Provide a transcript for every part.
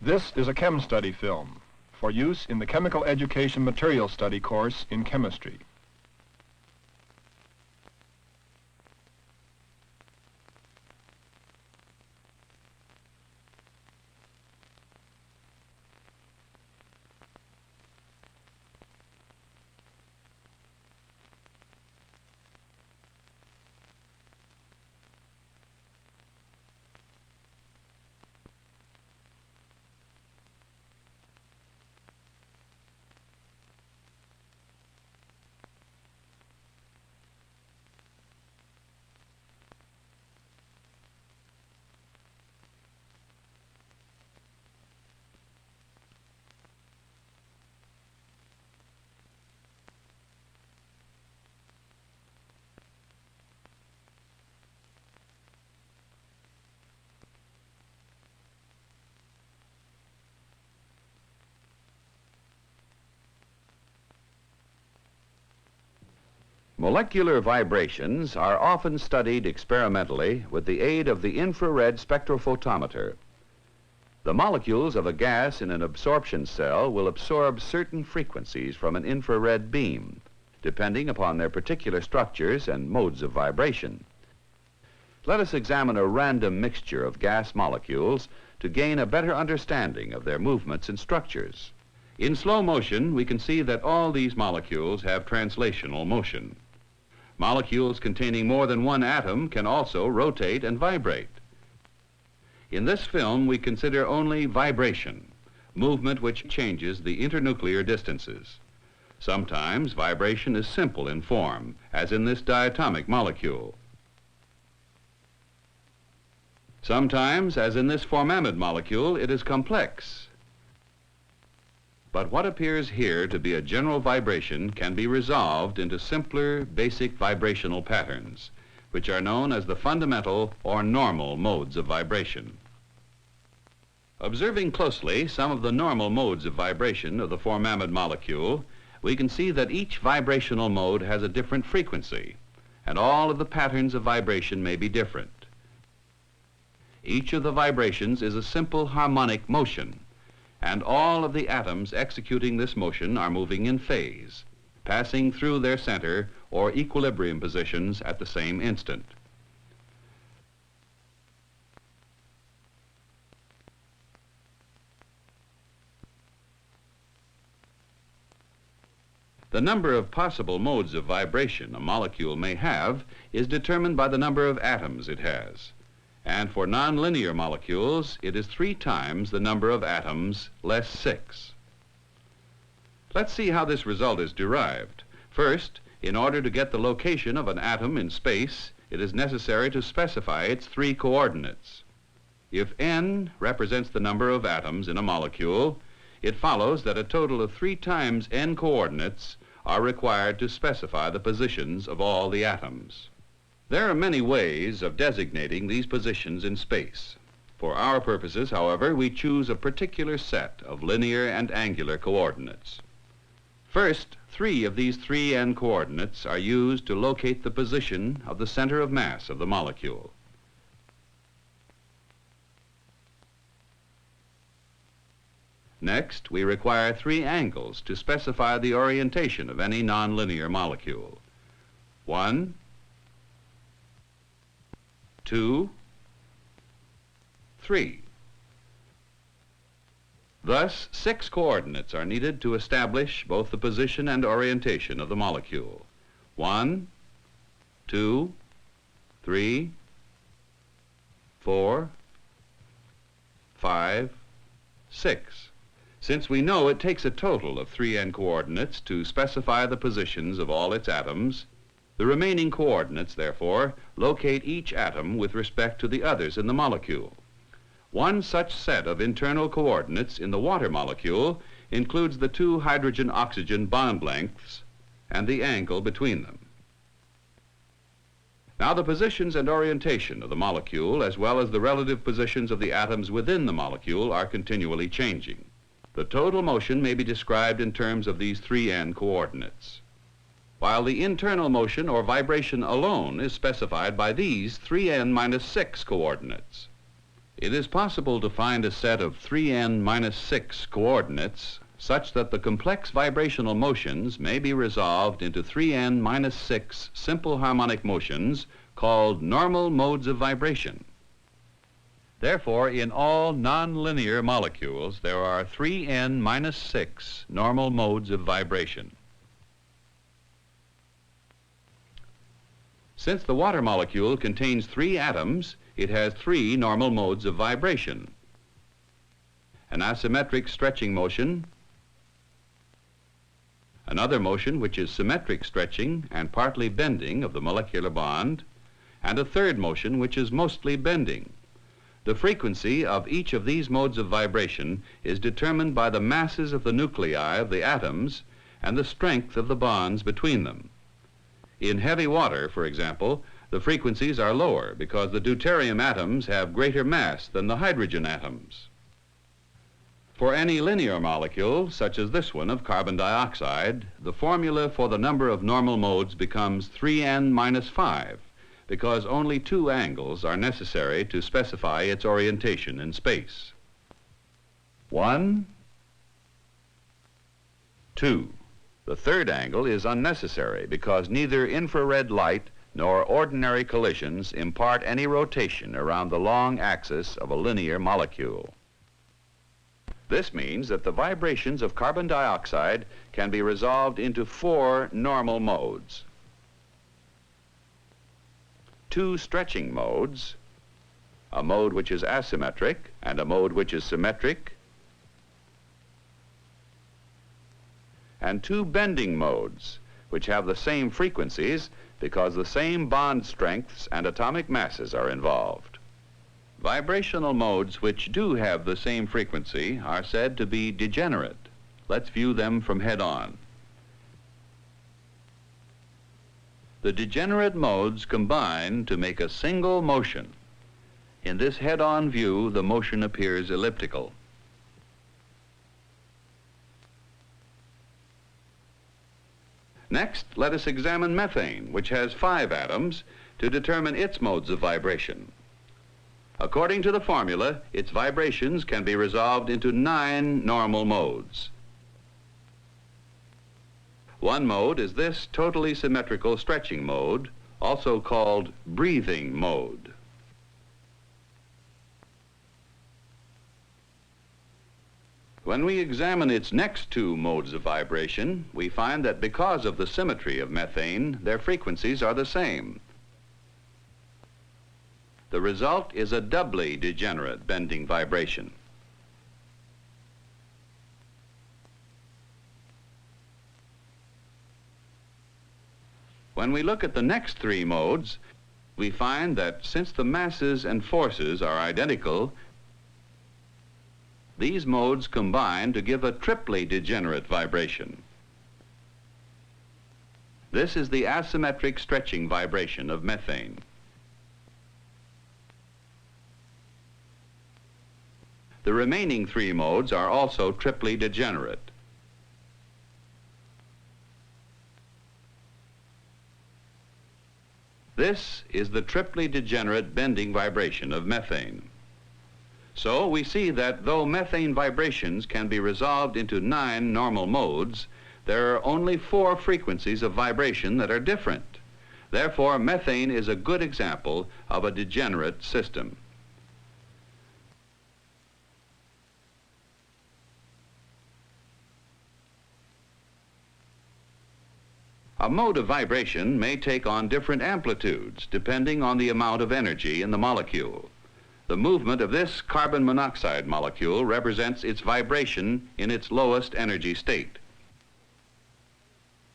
This is a chem study film for use in the Chemical Education Material Study course in chemistry. Molecular vibrations are often studied experimentally with the aid of the infrared spectrophotometer. The molecules of a gas in an absorption cell will absorb certain frequencies from an infrared beam, depending upon their particular structures and modes of vibration. Let us examine a random mixture of gas molecules to gain a better understanding of their movements and structures. In slow motion, we can see that all these molecules have translational motion. Molecules containing more than one atom can also rotate and vibrate. In this film, we consider only vibration, movement which changes the internuclear distances. Sometimes vibration is simple in form, as in this diatomic molecule. Sometimes, as in this formamide molecule, it is complex. But what appears here to be a general vibration can be resolved into simpler, basic vibrational patterns, which are known as the fundamental or normal modes of vibration. Observing closely some of the normal modes of vibration of the formamide molecule, we can see that each vibrational mode has a different frequency, and all of the patterns of vibration may be different. Each of the vibrations is a simple harmonic motion, and all of the atoms executing this motion are moving in phase, passing through their center or equilibrium positions at the same instant. The number of possible modes of vibration a molecule may have is determined by the number of atoms it has. And for nonlinear molecules, it is 3 times the number of atoms less 6. Let's see how this result is derived. First, in order to get the location of an atom in space, it is necessary to specify its 3 coordinates. If n represents the number of atoms in a molecule, it follows that a total of 3 times n coordinates are required to specify the positions of all the atoms. There are many ways of designating these positions in space. For our purposes, however, we choose a particular set of linear and angular coordinates. First, 3 of these 3n coordinates are used to locate the position of the center of mass of the molecule. Next, we require 3 angles to specify the orientation of any nonlinear molecule. 1, 2, 3. Thus, 6 coordinates are needed to establish both the position and orientation of the molecule. 1, 2, 3, 4, 5, 6. Since we know it takes a total of 3n coordinates to specify the positions of all its atoms, the remaining coordinates, therefore, locate each atom with respect to the others in the molecule. One such set of internal coordinates in the water molecule includes the 2 hydrogen-oxygen bond lengths and the angle between them. Now, the positions and orientation of the molecule, as well as the relative positions of the atoms within the molecule, are continually changing. The total motion may be described in terms of these 3n coordinates, while the internal motion or vibration alone is specified by these 3n minus 6 coordinates. It is possible to find a set of 3n-6 coordinates such that the complex vibrational motions may be resolved into 3n-6 simple harmonic motions called normal modes of vibration. Therefore, in all nonlinear molecules, there are 3n-6 normal modes of vibration. Since the water molecule contains 3 atoms, it has 3 normal modes of vibration: an asymmetric stretching motion, another motion which is symmetric stretching and partly bending of the molecular bond, and a third motion which is mostly bending. The frequency of each of these modes of vibration is determined by the masses of the nuclei of the atoms and the strength of the bonds between them. In heavy water, for example, the frequencies are lower because the deuterium atoms have greater mass than the hydrogen atoms. For any linear molecule, such as this one of carbon dioxide, the formula for the number of normal modes becomes 3n-5, because only 2 angles are necessary to specify its orientation in space. 1, 2. The third angle is unnecessary because neither infrared light nor ordinary collisions impart any rotation around the long axis of a linear molecule. This means that the vibrations of carbon dioxide can be resolved into 4 normal modes: 2 stretching modes, a mode which is asymmetric and a mode which is symmetric, and 2 bending modes, which have the same frequencies because the same bond strengths and atomic masses are involved. Vibrational modes which do have the same frequency are said to be degenerate. Let's view them from head on. The degenerate modes combine to make a single motion. In this head-on view, the motion appears elliptical. Next, let us examine methane, which has 5 atoms, to determine its modes of vibration. According to the formula, its vibrations can be resolved into 9 normal modes. One mode is this totally symmetrical stretching mode, also called breathing mode. When we examine its next 2 modes of vibration, we find that because of the symmetry of methane, their frequencies are the same. The result is a doubly degenerate bending vibration. When we look at the next 3 modes, we find that since the masses and forces are identical, these modes combine to give a triply degenerate vibration. This is the asymmetric stretching vibration of methane. The remaining 3 modes are also triply degenerate. This is the triply degenerate bending vibration of methane. So we see that though methane vibrations can be resolved into 9 normal modes, there are only 4 frequencies of vibration that are different. Therefore, methane is a good example of a degenerate system. A mode of vibration may take on different amplitudes depending on the amount of energy in the molecule. The movement of this carbon monoxide molecule represents its vibration in its lowest energy state.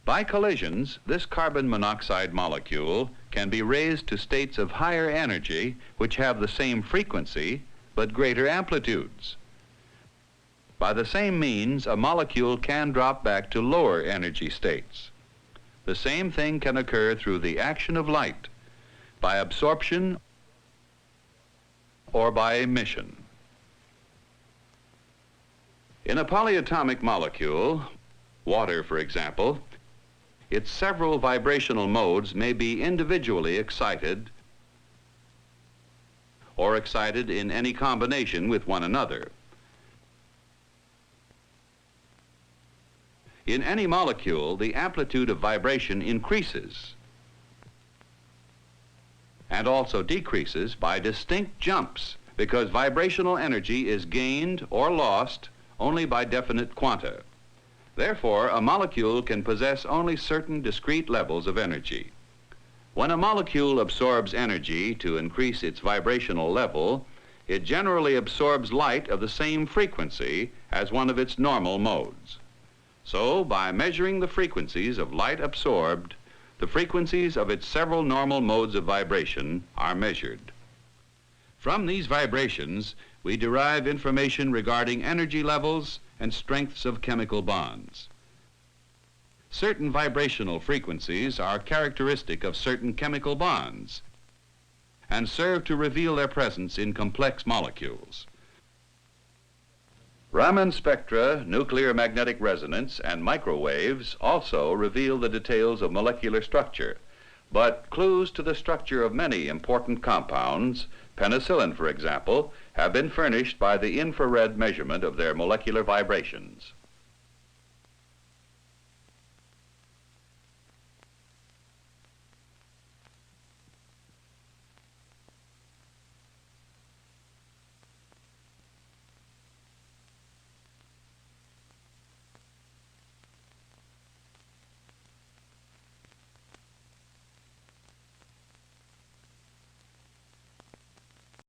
By collisions, this carbon monoxide molecule can be raised to states of higher energy which have the same frequency but greater amplitudes. By the same means, a molecule can drop back to lower energy states. The same thing can occur through the action of light, by absorption or by emission. In a polyatomic molecule, water for example, its several vibrational modes may be individually excited or excited in any combination with one another. In any molecule, the amplitude of vibration increases and also decreases by distinct jumps, because vibrational energy is gained or lost only by definite quanta. Therefore, a molecule can possess only certain discrete levels of energy. When a molecule absorbs energy to increase its vibrational level, it generally absorbs light of the same frequency as one of its normal modes. So, by measuring the frequencies of light absorbed, the frequencies of its several normal modes of vibration are measured. From these vibrations, we derive information regarding energy levels and strengths of chemical bonds. Certain vibrational frequencies are characteristic of certain chemical bonds and serve to reveal their presence in complex molecules. Raman spectra, nuclear magnetic resonance, and microwaves also reveal the details of molecular structure, but clues to the structure of many important compounds, penicillin for example, have been furnished by the infrared measurement of their molecular vibrations.